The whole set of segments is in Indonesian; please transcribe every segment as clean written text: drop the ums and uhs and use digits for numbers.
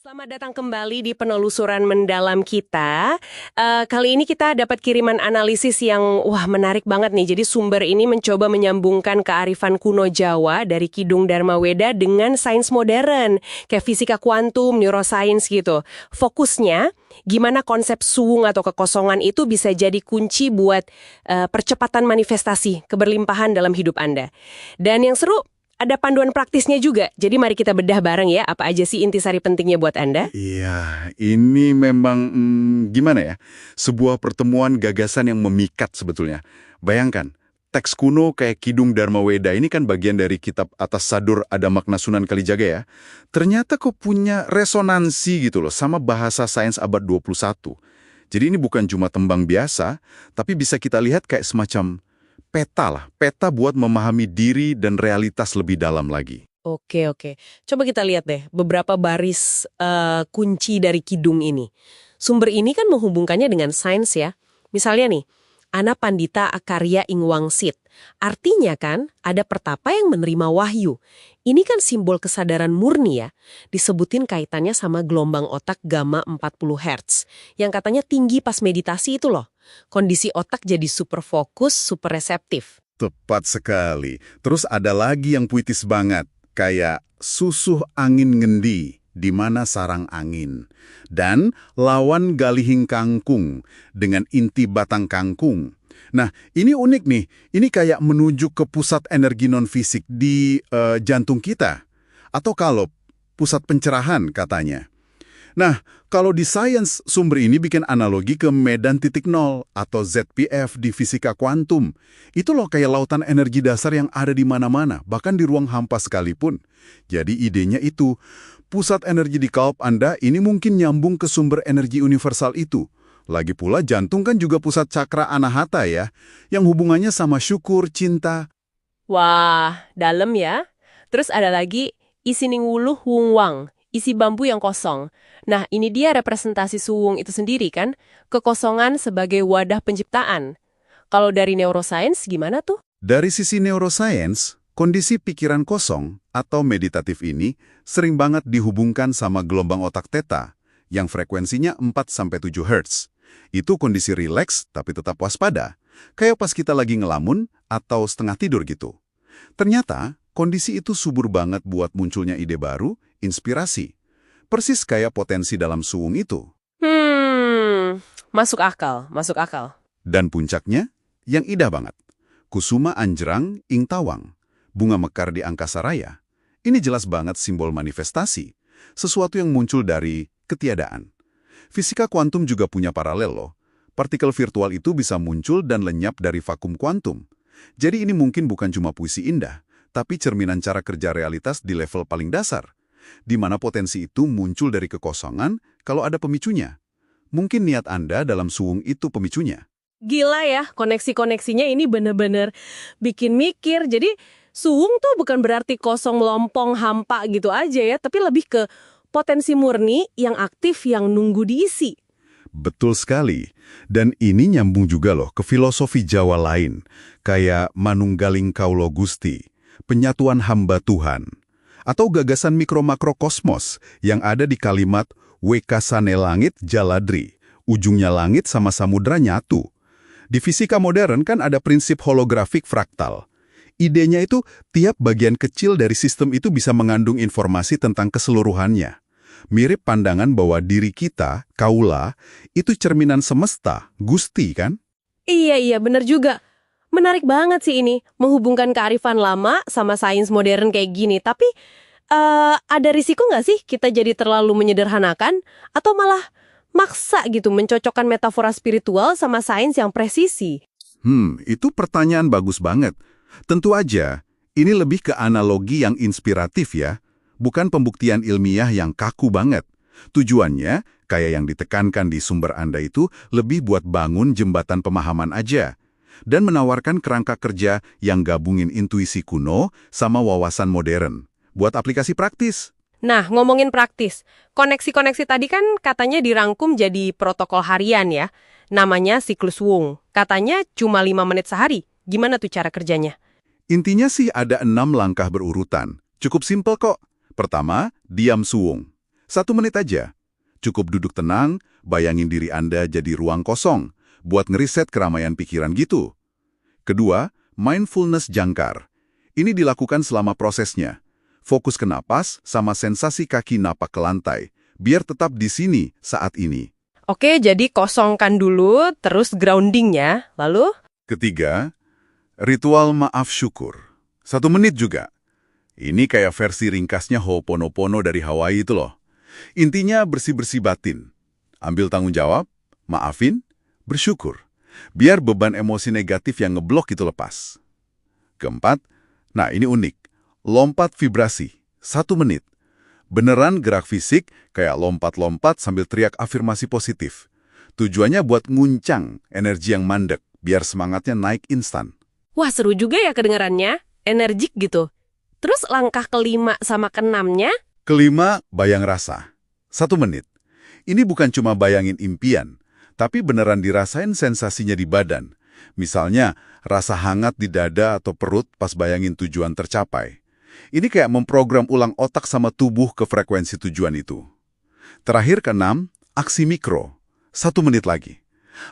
Selamat datang kembali di penelusuran mendalam kita. Kali ini kita dapat kiriman analisis yang menarik banget nih. Jadi sumber ini mencoba menyambungkan kearifan kuno Jawa dari Kidung Dharma Weda dengan sains modern, kayak fisika kuantum, neuroscience gitu. Fokusnya, gimana konsep suwung atau kekosongan itu bisa jadi kunci buat percepatan manifestasi, keberlimpahan dalam hidup Anda. Dan yang seru, ada panduan praktisnya juga. Jadi mari kita bedah bareng ya, apa aja sih intisari pentingnya buat Anda? Iya, ini memang gimana ya? Sebuah pertemuan gagasan yang memikat sebetulnya. Bayangkan, teks kuno kayak Kidung Dharma Weda ini kan bagian dari kitab atas sadur ada makna Sunan Kalijaga ya. Ternyata kok punya resonansi gitu loh sama bahasa sains abad 21. Jadi ini bukan cuma tembang biasa, tapi bisa kita lihat kayak semacam peta buat memahami diri dan realitas lebih dalam lagi. Oke. Coba kita lihat deh beberapa baris kunci dari Kidung ini. Sumber ini kan menghubungkannya dengan sains ya. Misalnya nih, Ana Pandita Akarya ing Wangsit. Artinya kan ada pertapa yang menerima wahyu. Ini kan simbol kesadaran murni ya. Disebutin kaitannya sama gelombang otak gamma 40 Hz. Yang katanya tinggi pas meditasi itu loh. Kondisi otak jadi super fokus, super reseptif. Tepat sekali. Terus ada lagi yang puitis banget, kayak susuh angin ngendi, di mana sarang angin. Dan lawan galihing kangkung, dengan inti batang kangkung. Nah, ini unik nih. Ini kayak menuju ke pusat energi non-fisik di jantung kita. Atau kalau pusat pencerahan katanya. Nah, kalau di sains, sumber ini bikin analogi ke medan titik nol atau ZPF di fisika kuantum. Itu loh kayak lautan energi dasar yang ada di mana-mana, bahkan di ruang hampa sekalipun. Jadi idenya itu, pusat energi di kalp Anda ini mungkin nyambung ke sumber energi universal itu. Lagi pula jantung kan juga pusat cakra anahata ya, yang hubungannya sama syukur, cinta. Wah, dalam ya. Terus ada lagi isining wuluh wungwang, isi bambu yang kosong. Nah, ini dia representasi suwung itu sendiri kan, kekosongan sebagai wadah penciptaan. Kalau dari neuroscience gimana tuh? Dari sisi neuroscience, kondisi pikiran kosong atau meditatif ini sering banget dihubungkan sama gelombang otak theta yang frekuensinya 4-7 Hz. Itu kondisi rileks tapi tetap waspada, kayak pas kita lagi ngelamun atau setengah tidur gitu. Ternyata, kondisi itu subur banget buat munculnya ide baru, inspirasi. Persis kayak potensi dalam suwung itu. Masuk akal. Dan puncaknya, yang indah banget. Kusuma anjrang ing tawang, bunga mekar di angkasa raya. Ini jelas banget simbol manifestasi, sesuatu yang muncul dari ketiadaan. Fisika kuantum juga punya paralel loh. Partikel virtual itu bisa muncul dan lenyap dari vakum kuantum. Jadi ini mungkin bukan cuma puisi indah, tapi cerminan cara kerja realitas di level paling dasar. Di mana potensi itu muncul dari kekosongan kalau ada pemicunya. Mungkin niat Anda dalam suwung itu pemicunya. Gila ya, koneksi-koneksinya ini bener-bener bikin mikir. Jadi suwung tuh bukan berarti kosong melompong hampa gitu aja ya, tapi lebih ke potensi murni yang aktif yang nunggu diisi. Betul sekali. Dan ini nyambung juga loh ke filosofi Jawa lain, kayak Manunggaling Kaulo Gusti, penyatuan hamba Tuhan. Atau gagasan mikro-makro kosmos yang ada di kalimat Wekasane langit jaladri, ujungnya langit sama samudra nyatu. Di fisika modern kan ada prinsip holografik fraktal. Idenya itu tiap bagian kecil dari sistem itu bisa mengandung informasi tentang keseluruhannya. Mirip pandangan bahwa diri kita, kaula, itu cerminan semesta, Gusti kan? Iya, bener juga. Menarik banget sih ini, menghubungkan kearifan lama sama sains modern kayak gini. Tapi ada risiko nggak sih kita jadi terlalu menyederhanakan? Atau malah maksa gitu mencocokkan metafora spiritual sama sains yang presisi? Itu pertanyaan bagus banget. Tentu aja, ini lebih ke analogi yang inspiratif ya, bukan pembuktian ilmiah yang kaku banget. Tujuannya, kayak yang ditekankan di sumber Anda itu, lebih buat bangun jembatan pemahaman aja. Dan menawarkan kerangka kerja yang gabungin intuisi kuno sama wawasan modern. Buat aplikasi praktis. Nah, ngomongin praktis, koneksi-koneksi tadi kan katanya dirangkum jadi protokol harian ya. Namanya siklus Wung. Katanya cuma 5 menit sehari. Gimana tuh cara kerjanya? Intinya sih ada 6 langkah berurutan. Cukup simpel kok. Pertama, diam suwung. 1 menit aja. Cukup duduk tenang, bayangin diri Anda jadi ruang kosong, buat ngeriset keramaian pikiran gitu. Kedua, mindfulness jangkar. Ini dilakukan selama prosesnya. Fokus ke napas sama sensasi kaki napak ke lantai, biar tetap di sini saat ini. Oke, jadi kosongkan dulu, terus grounding ya. Lalu? Ketiga, ritual maaf syukur. 1 menit juga. Ini kayak versi ringkasnya Ho'oponopono dari Hawaii itu loh. Intinya bersih-bersih batin. Ambil tanggung jawab, maafin, bersyukur. Biar beban emosi negatif yang ngeblok itu lepas. Keempat, nah ini unik. Lompat vibrasi, 1 menit. Beneran gerak fisik kayak lompat-lompat sambil teriak afirmasi positif. Tujuannya buat nguncang energi yang mandek, biar semangatnya naik instan. Wah, seru juga ya kedengarannya. Energik gitu. Terus langkah kelima sama keenamnya? Kelima, bayang rasa. 1 menit. Ini bukan cuma bayangin impian, tapi beneran dirasain sensasinya di badan. Misalnya, rasa hangat di dada atau perut pas bayangin tujuan tercapai. Ini kayak memprogram ulang otak sama tubuh ke frekuensi tujuan itu. Terakhir keenam, aksi mikro. 1 menit lagi.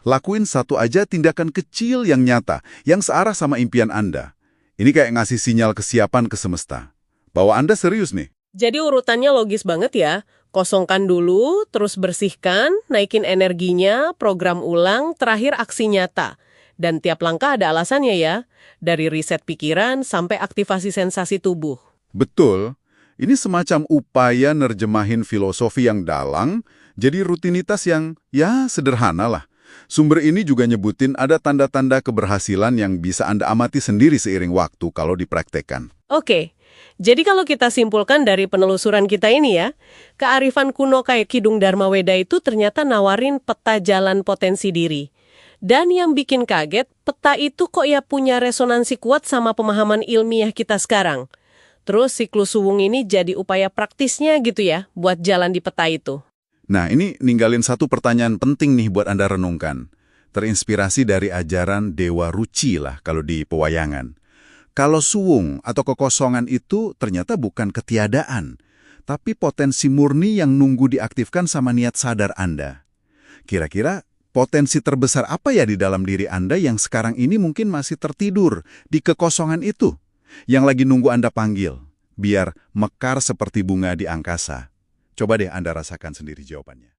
Lakuin satu aja tindakan kecil yang nyata, yang searah sama impian Anda. Ini kayak ngasih sinyal kesiapan ke semesta. Bahwa Anda serius nih. Jadi urutannya logis banget ya. Kosongkan dulu, terus bersihkan, naikin energinya, program ulang, terakhir aksi nyata. Dan tiap langkah ada alasannya ya. Dari riset pikiran sampai aktivasi sensasi tubuh. Betul. Ini semacam upaya nerjemahin filosofi yang dalang, jadi rutinitas yang, ya, sederhana lah. Sumber ini juga nyebutin ada tanda-tanda keberhasilan yang bisa Anda amati sendiri seiring waktu kalau dipraktekkan. Oke, jadi kalau kita simpulkan dari penelusuran kita ini ya, kearifan kuno kayak Kidung Dharma Weda itu ternyata nawarin peta jalan potensi diri. Dan yang bikin kaget, peta itu kok ya punya resonansi kuat sama pemahaman ilmiah kita sekarang. Terus siklus suwung ini jadi upaya praktisnya gitu ya, buat jalan di peta itu. Nah, ini ninggalin satu pertanyaan penting nih buat Anda renungkan. Terinspirasi dari ajaran Dewa Ruci lah kalau di pewayangan. Kalau suwung atau kekosongan itu ternyata bukan ketiadaan, tapi potensi murni yang nunggu diaktifkan sama niat sadar Anda. Kira-kira potensi terbesar apa ya di dalam diri Anda yang sekarang ini mungkin masih tertidur di kekosongan itu? Yang lagi nunggu Anda panggil, biar mekar seperti bunga di angkasa. Coba deh Anda rasakan sendiri jawabannya.